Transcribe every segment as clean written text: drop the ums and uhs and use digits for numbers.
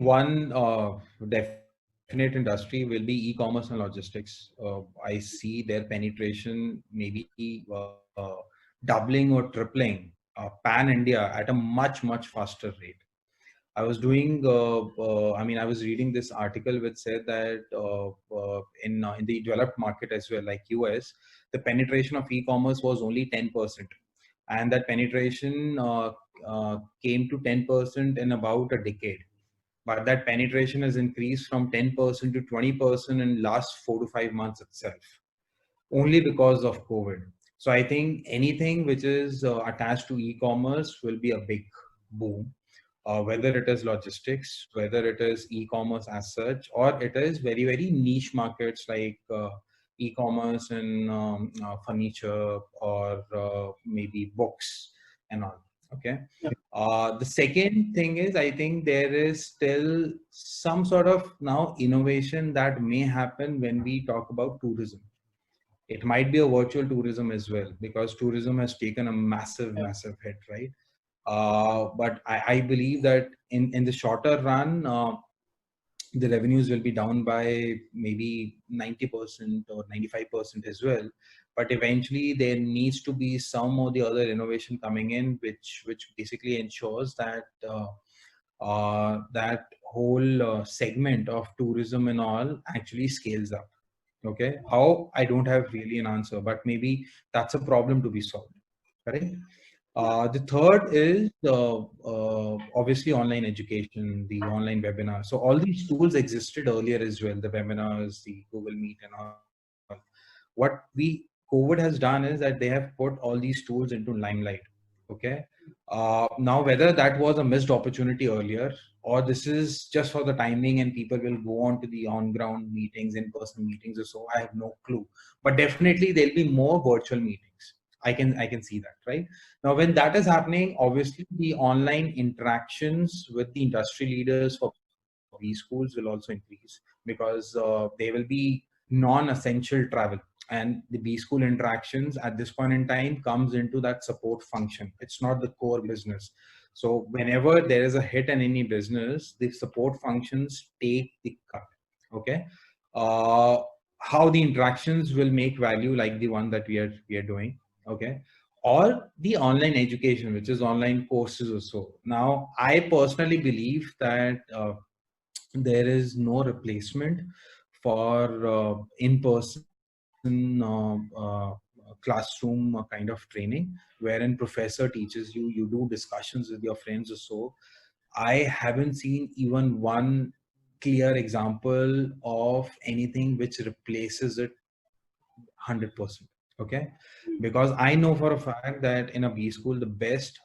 one definite industry will be e-commerce and logistics. I see their penetration maybe doubling or tripling pan India at a much faster rate. I was doing, I was reading this article which said that in the developed market as well, like US, the penetration of e-commerce was only 10%, and that penetration came to 10% in about a decade. But that penetration has increased from 10% to 20% in last 4 to 5 months itself, only because of COVID. So I think anything which is attached to e-commerce will be a big boom, whether it is logistics, whether it is e-commerce as such, or it is very niche markets like e-commerce and furniture, or maybe books and all. Okay. The second thing is, I think there is still some sort of now innovation that may happen when we talk about tourism. It might be a virtual tourism as well, because tourism has taken a massive hit, right? But I believe that in the shorter run, the revenues will be down by maybe 90% or 95% as well. But eventually there needs to be some or the other innovation coming in, which basically ensures that that whole segment of tourism and all actually scales up. Okay, how, I don't have really an answer, but maybe that's a problem to be solved. Correct. The third is obviously online education, the online webinar. So all these tools existed earlier as well, the webinars, the Google Meet and all. What COVID has done is that they have put all these tools into limelight. Okay. Now, whether that was a missed opportunity earlier, or this is just for the timing and people will go on to the on-ground meetings, in-person meetings or so, I have no clue. But definitely there'll be more virtual meetings. I can see that, right? Now, when that is happening, obviously the online interactions with the industry leaders for B schools will also increase, because there will be non-essential travel, and the B school interactions at this point in time comes into that support function. It's not the core business. So whenever there is a hit in any business, the support functions take the cut. Okay. Uh, how the interactions will make value, like the one that we are doing. Okay. Or the online education, which is online courses or so. Now, I personally believe that there is no replacement for in-person classroom kind of training, wherein professor teaches you, you do discussions with your friends or so. I haven't seen even one clear example of anything which replaces it 100%. Okay. Because I know for a fact that in a B school, the best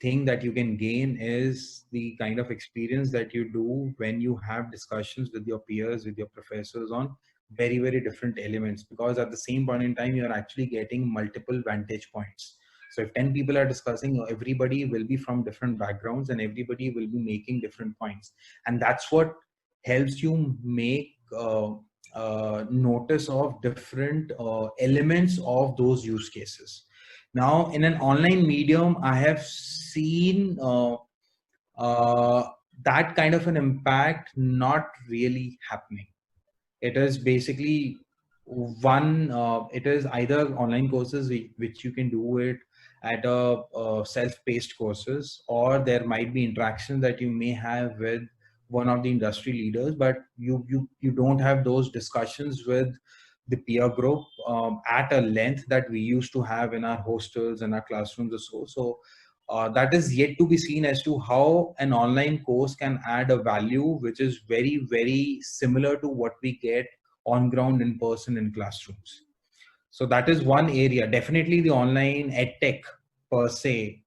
thing that you can gain is the kind of experience that you do when you have discussions with your peers, with your professors on very different elements. Because at the same point in time, you're actually getting multiple vantage points. So if 10 people are discussing, everybody will be from different backgrounds and everybody will be making different points. And that's what helps you make notice of different elements of those use cases. Now, in an online medium, I have seen that kind of an impact not really happening. It is basically it is either online courses which you can do it at a self-paced courses, or there might be interaction that you may have with one of the industry leaders, but you don't have those discussions with the peer group at a length that we used to have in our hostels and our classrooms or so. So that is yet to be seen as to how an online course can add a value which is very similar to what we get on ground in person in classrooms. So that is one area. Definitely the online edtech per se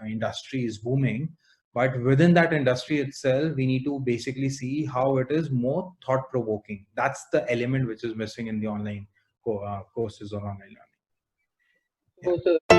industry is booming, but within that industry itself, we need to basically see how it is more thought provoking. That's the element which is missing in the online courses or online learning. Yeah.